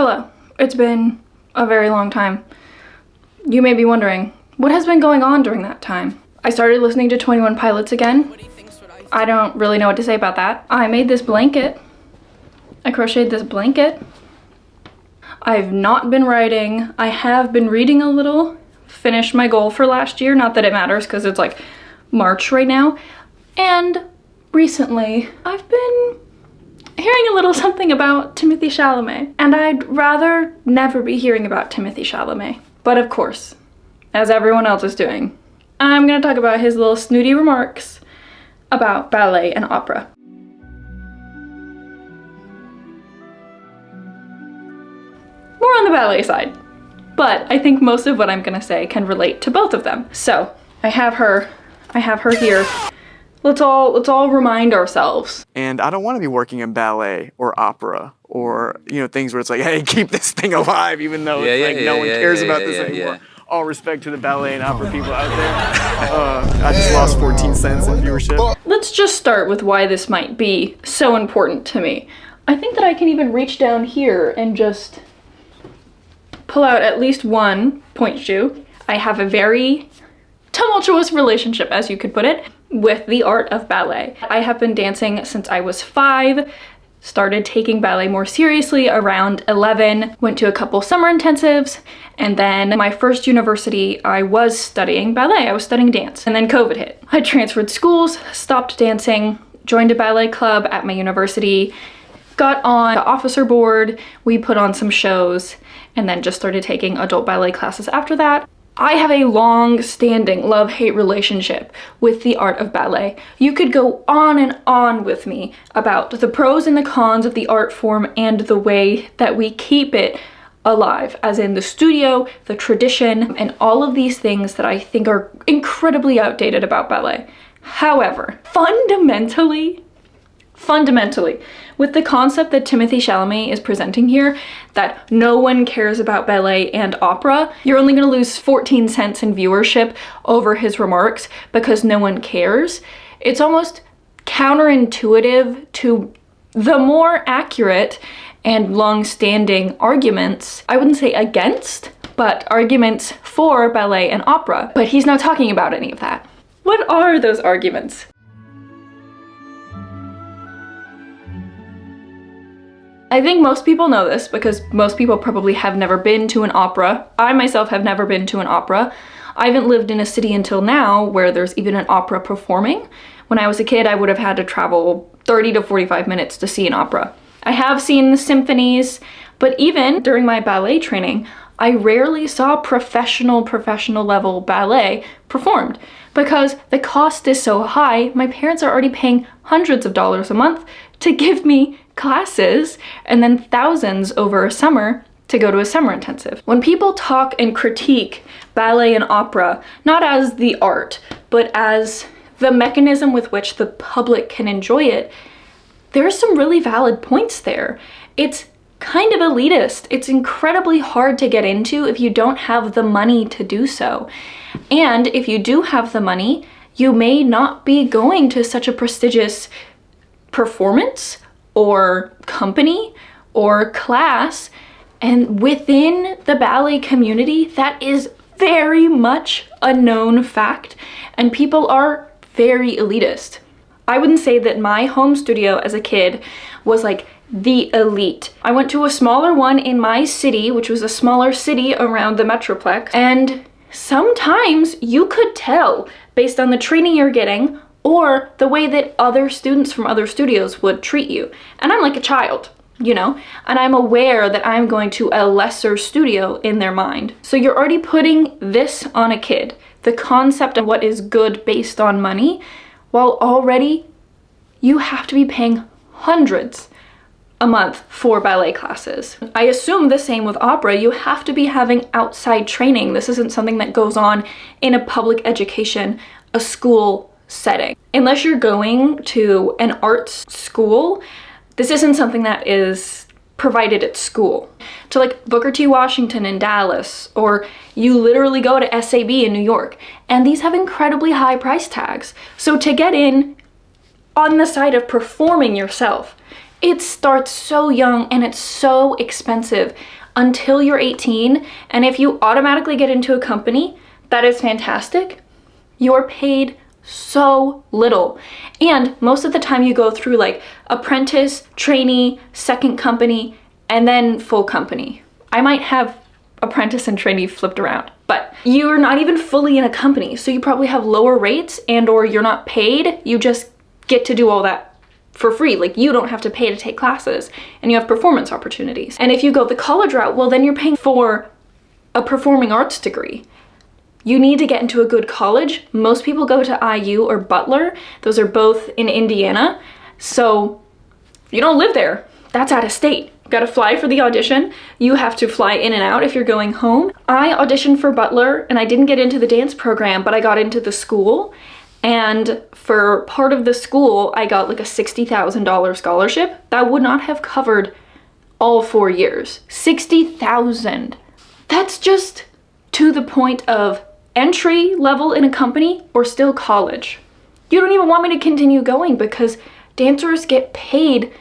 Hello, it's been a very long time. You may be wondering, what has been going on during that time? I started listening to 21 Pilots again. I don't really know what to say about that. I made this blanket. I crocheted this blanket. I've not been writing. I have been reading a little. Finished my goal for last year. Not that it matters because it's like March right now. And recently, I've been hearing a little something about Timothée Chalamet. And I'd rather never be hearing about Timothée Chalamet. But of course, as everyone else is doing, I'm gonna talk about his little snooty remarks about ballet and opera. More on the ballet side, but I think most of what I'm gonna say can relate to both of them. So I have her here. Let's all remind ourselves. And I don't want to be working in ballet or opera or, you know, things where it's like, hey, keep this thing alive, even though no one cares about this anymore. All respect to the ballet and opera people out there. I just lost 14 cents in viewership. Let's just start with why this might be so important to me. I think that I can even reach down here and just pull out at least one point shoe. I have a very tumultuous relationship, as you could put it, with the art of ballet. I have been dancing since I was 5, started taking ballet more seriously around 11, went to a couple summer intensives, and then my first university I was studying ballet, I was studying dance, and then COVID hit. I transferred schools, stopped dancing, joined a ballet club at my university, got on the officer board, we put on some shows, and then just started taking adult ballet classes after that. I have a long-standing love-hate relationship with the art of ballet. You could go on and on with me about the pros and the cons of the art form and the way that we keep it alive, as in the studio, the tradition, and all of these things that I think are incredibly outdated about ballet. However, fundamentally, with the concept that Timothée Chalamet is presenting here, that no one cares about ballet and opera, you're only gonna lose 14 cents in viewership over his remarks because no one cares. It's almost counterintuitive to the more accurate and long-standing arguments, I wouldn't say against, but arguments for ballet and opera. But he's not talking about any of that. What are those arguments? I think most people know this because most people probably have never been to an opera. I myself have never been to an opera. I haven't lived in a city until now where there's even an opera performing. When I was a kid, I would have had to travel 30 to 45 minutes to see an opera. I have seen the symphonies, but even during my ballet training, I rarely saw professional level ballet performed because the cost is so high. My parents are already paying hundreds of dollars a month to give me classes and then thousands over a summer to go to a summer intensive. When people talk and critique ballet and opera, not as the art, but as the mechanism with which the public can enjoy it, there's some really valid points there. It's kind of elitist. It's incredibly hard to get into if you don't have the money to do so. And if you do have the money, you may not be going to such a prestigious performance or company or class. And within the ballet community, that is very much a known fact, and people are very elitist. I wouldn't say that my home studio as a kid was like the elite. I went to a smaller one in my city, which was a smaller city around the Metroplex, and sometimes you could tell based on the training you're getting or the way that other students from other studios would treat you. And I'm like a child, you know, and I'm aware that I'm going to a lesser studio in their mind. So you're already putting this on a kid, the concept of what is good based on money, while already you have to be paying hundreds a month for ballet classes. I assume the same with opera. You have to be having outside training. This isn't something that goes on in a public education, a school setting. Unless you're going to an arts school, this isn't something that is provided at school. To like Booker T. Washington in Dallas, or you literally go to SAB in New York, and these have incredibly high price tags. So to get in on the side of performing yourself It starts so young and it's so expensive until you're 18. And if you automatically get into a company, that is fantastic. You're paid so little. And most of the time you go through like apprentice, trainee, second company, and then full company. I might have apprentice and trainee flipped around, but you're not even fully in a company. So you probably have lower rates and or you're not paid. You just get to do all that for free. Like you don't have to pay to take classes and you have performance opportunities. And if you go the college route, well, then you're paying for a performing arts degree. You need to get into a good college. Most people go to IU or Butler. Those are both in Indiana. So if you don't live there, that's out of state. You gotta fly for the audition. You have to fly in and out if you're going home. I auditioned for Butler and I didn't get into the dance program, but I got into the school. And for part of the school, I got like a $60,000 scholarship. That would not have covered all 4 years. $60,000. That's just to the point of entry level in a company or still college. You don't even want me to continue going because dancers get paid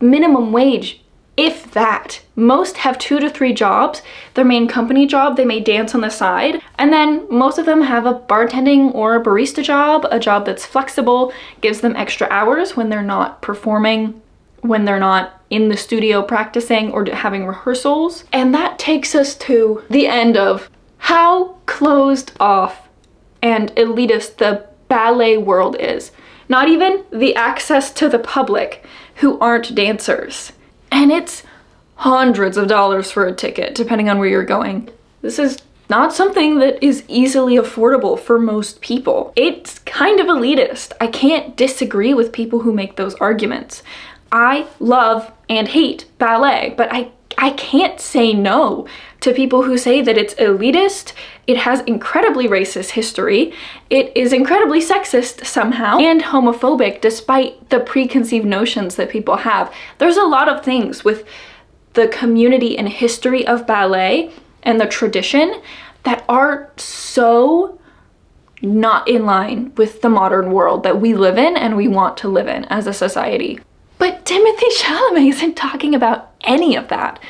minimum wage, if that. Most have 2 to 3 jobs. Their main company job, they may dance on the side. And then most of them have a bartending or a barista job, a job that's flexible, gives them extra hours when they're not performing, when they're not in the studio practicing or having rehearsals. And that takes us to the end of how closed off and elitist the ballet world is. Not even the access to the public who aren't dancers. And it's hundreds of dollars for a ticket, depending on where you're going. This is not something that is easily affordable for most people. It's kind of elitist. I can't disagree with people who make those arguments. I love and hate ballet, but I can't say no to people who say that it's elitist, it has incredibly racist history, it is incredibly sexist somehow, and homophobic despite the preconceived notions that people have. There's a lot of things with the community and history of ballet and the tradition that are so not in line with the modern world that we live in and we want to live in as a society. But Timothée Chalamet isn't talking about any of that.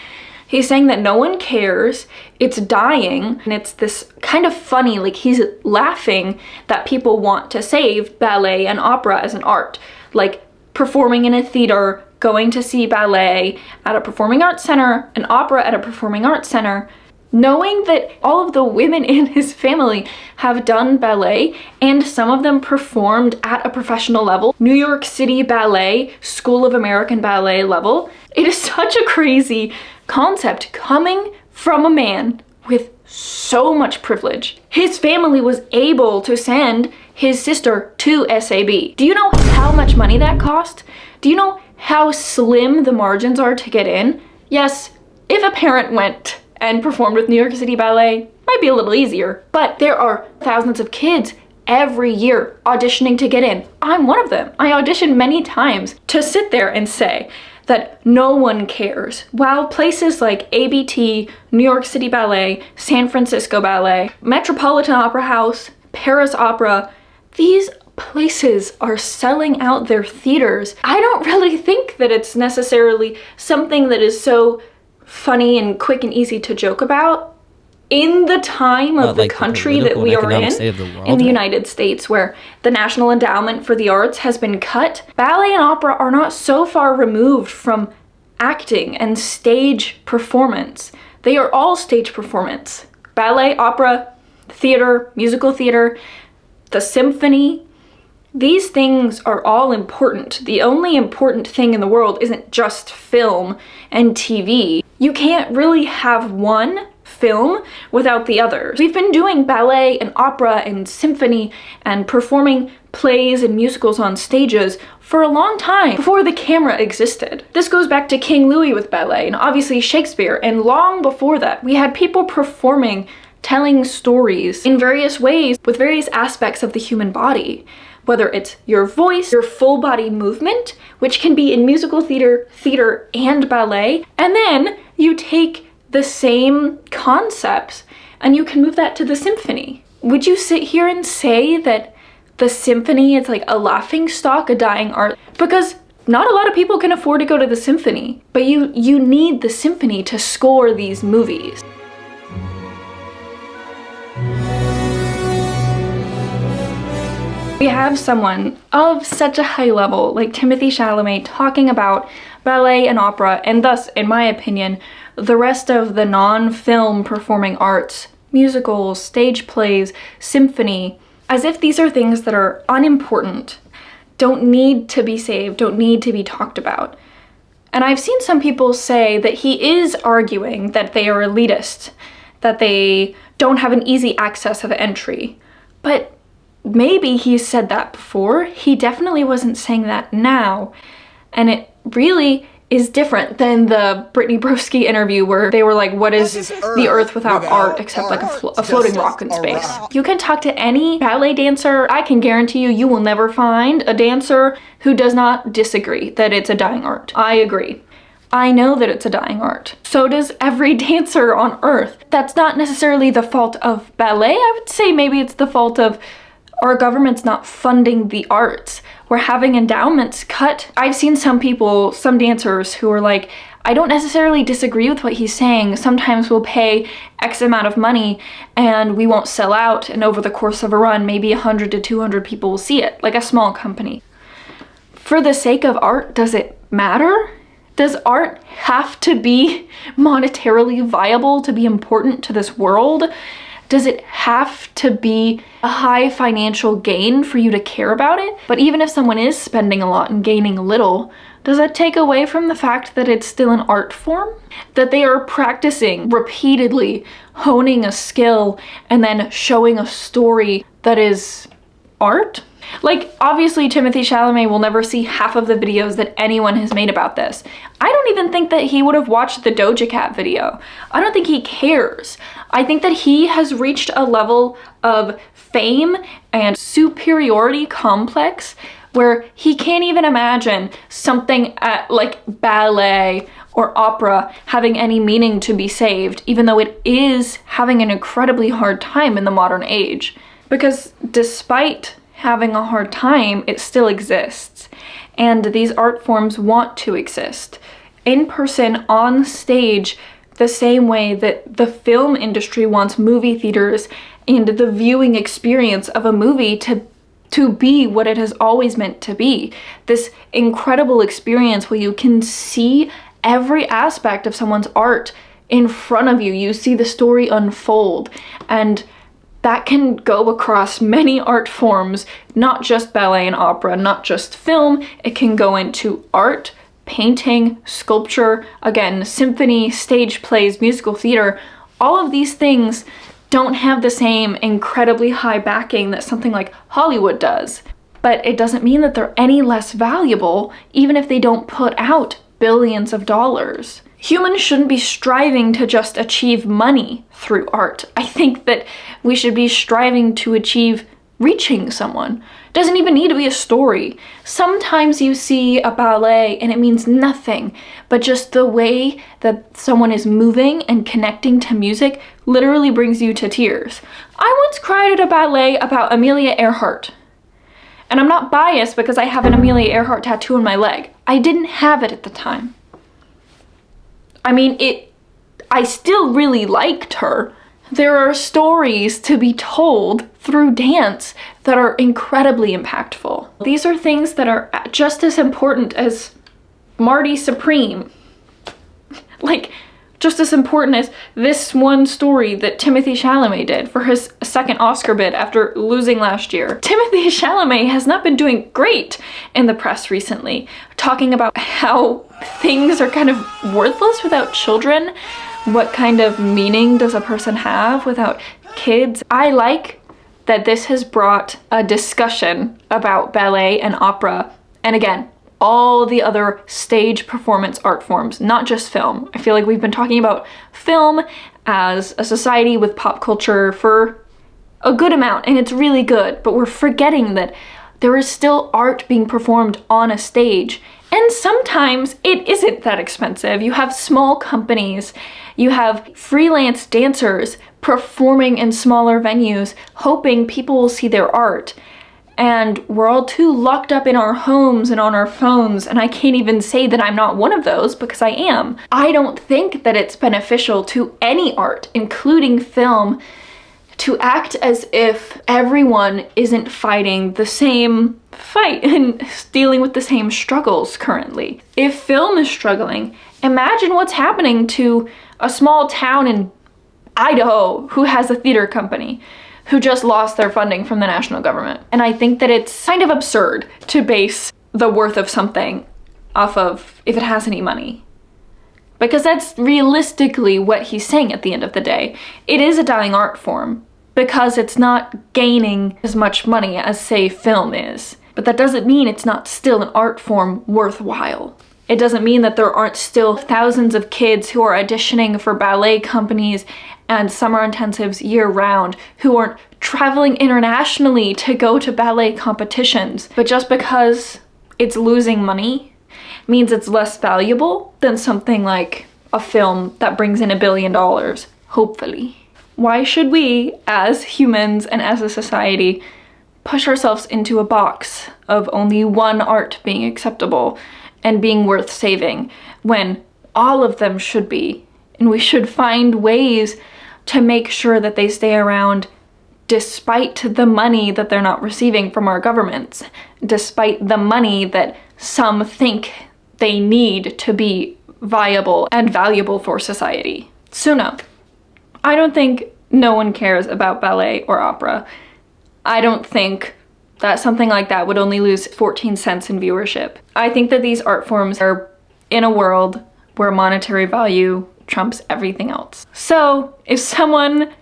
He's saying that no one cares, it's dying, and it's this kind of funny, like he's laughing that people want to save ballet and opera as an art. Like performing in a theater, going to see ballet at a performing arts center, an opera at a performing arts center, knowing that all of the women in his family have done ballet and some of them performed at a professional level, New York City Ballet, School of American Ballet level. It is such a crazy concept coming from a man with so much privilege. His family was able to send his sister to SAB. Do you know how much money that cost? Do you know how slim the margins are to get in? Yes, if a parent went and performed with New York City Ballet, might be a little easier, but there are thousands of kids every year auditioning to get in. I'm one of them. I auditioned many times to sit there and say that no one cares. While places like ABT, New York City Ballet, San Francisco Ballet, Metropolitan Opera House, Paris Opera, these places are selling out their theaters. I don't really think that it's necessarily something that is so funny and quick and easy to joke about in the time of the country that we are in the United States, where the National Endowment for the Arts has been cut. Ballet and opera are not so far removed from acting and stage performance. They are all stage performance. Ballet, opera, theater, musical theater, the symphony. These things are all important. The only important thing in the world isn't just film and TV. You can't really have one film without the others. We've been doing ballet and opera and symphony and performing plays and musicals on stages for a long time before the camera existed. This goes back to King Louis with ballet and obviously Shakespeare, and long before that we had people performing, telling stories in various ways with various aspects of the human body. Whether it's your voice, your full body movement, which can be in musical theater and ballet, and then you take the same concepts and you can move that to the symphony. Would you sit here and say that the symphony is like a laughing stock, a dying art? Because Not a lot of people can afford to go to the symphony, but you need the symphony to score these movies. We have someone of such a high level like Timothée Chalamet talking about ballet and opera, and thus, in my opinion, the rest of the non-film performing arts, musicals, stage plays, symphony, as if these are things that are unimportant, don't need to be saved, don't need to be talked about. And I've seen some people say that he is arguing that they are elitist, that they don't have an easy access of entry. But maybe he's said that before. He definitely wasn't saying that now. And it really is different than the Brittany Broski interview where they were like, what is the earth without art except like a floating rock in space? You can talk to any ballet dancer. I can guarantee you will never find a dancer who does not disagree that it's a dying art. I agree. I know that it's a dying art. So does every dancer on earth. That's not necessarily the fault of ballet. I would say maybe it's the fault of our government's not funding the arts. We're having endowments cut. I've seen some people, some dancers who are like, I don't necessarily disagree with what he's saying. Sometimes we'll pay X amount of money and we won't sell out, and over the course of a run, maybe 100 to 200 people will see it, like a small company. For the sake of art, does it matter? Does art have to be monetarily viable to be important to this world? Does it have to be a high financial gain for you to care about it? But even if someone is spending a lot and gaining a little, does that take away from the fact that it's still an art form? That they are practicing repeatedly, honing a skill, and then showing a story that is art? Like, obviously Timothée Chalamet will never see half of the videos that anyone has made about this. I don't even think that he would have watched the Doja Cat video. I don't think he cares. I think that he has reached a level of fame and superiority complex where he can't even imagine something like ballet or opera having any meaning to be saved, even though it is having an incredibly hard time in the modern age. Because despite having a hard time, it still exists. And these art forms want to exist. In person, on stage, the same way that the film industry wants movie theaters and the viewing experience of a movie to be what it has always meant to be. This incredible experience where you can see every aspect of someone's art in front of you. You see the story unfold, and that can go across many art forms, not just ballet and opera, not just film. It can go into art, painting, sculpture, again, symphony, stage plays, musical theater. All of these things don't have the same incredibly high backing that something like Hollywood does. But it doesn't mean that they're any less valuable, even if they don't put out billions of dollars. Humans shouldn't be striving to just achieve money through art. I think that we should be striving to achieve reaching someone. It doesn't even need to be a story. Sometimes you see a ballet and it means nothing, but just the way that someone is moving and connecting to music literally brings you to tears. I once cried at a ballet about Amelia Earhart. And I'm not biased because I have an Amelia Earhart tattoo on my leg. I didn't have it at the time. I mean, I still really liked her. There are stories to be told through dance that are incredibly impactful. These are things that are just as important as Marty Supreme. Like, just as important as this one story that Timothée Chalamet did for his second Oscar bid after losing last year. Timothée Chalamet has not been doing great in the press recently, talking about how things are kind of worthless without children. What kind of meaning does a person have without kids? I like that this has brought a discussion about ballet and opera, and again, all the other stage performance art forms, not just film. I feel like we've been talking about film as a society with pop culture for a good amount, and it's really good, but we're forgetting that there is still art being performed on a stage, and sometimes it isn't that expensive. You have small companies, you have freelance dancers performing in smaller venues, hoping people will see their art. And we're all too locked up in our homes and on our phones, and I can't even say that I'm not one of those because I am. I don't think that it's beneficial to any art, including film, to act as if everyone isn't fighting the same fight and dealing with the same struggles currently. If film is struggling, imagine what's happening to a small town in Idaho who has a theater company who just lost their funding from the national government. And I think that it's kind of absurd to base the worth of something off of if it has any money. Because that's realistically what he's saying at the end of the day. It is a dying art form because it's not gaining as much money as, say, film is. But that doesn't mean it's not still an art form worthwhile. It doesn't mean that there aren't still thousands of kids who are auditioning for ballet companies and summer intensives year-round who aren't traveling internationally to go to ballet competitions. But just because it's losing money means it's less valuable than something like a film that brings in $1 billion, hopefully. Why should we, as humans and as a society, push ourselves into a box of only one art being acceptable and being worth saving when all of them should be? And we should find ways to make sure that they stay around despite the money that they're not receiving from our governments, despite the money that some think they need to be viable and valuable for society. So no, I don't think no one cares about ballet or opera. I don't think that something like that would only lose 14 cents in viewership. I think that these art forms are in a world where monetary value trumps everything else. So if someone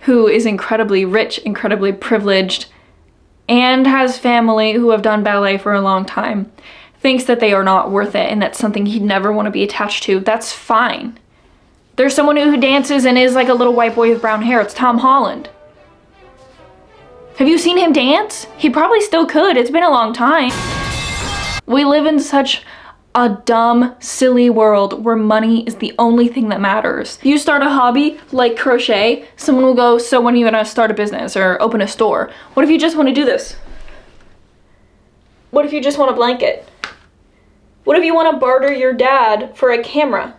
who is incredibly rich, incredibly privileged, and has family who have done ballet for a long time, thinks that they are not worth it and that's something he'd never want to be attached to, that's fine. There's someone who dances and is like a little white boy with brown hair. It's Tom Holland. Have you seen him dance? He probably still could. It's been a long time. We live in such a dumb, silly world where money is the only thing that matters. You start a hobby like crochet, someone will go, so when are you gonna start a business or open a store? What if you just want to do this? What if you just want a blanket? What if you want to barter your dad for a camera?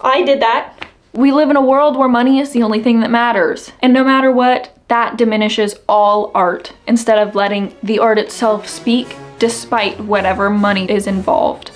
I did that. We live in a world where money is the only thing that matters. And no matter what, that diminishes all art instead of letting the art itself speak despite whatever money is involved.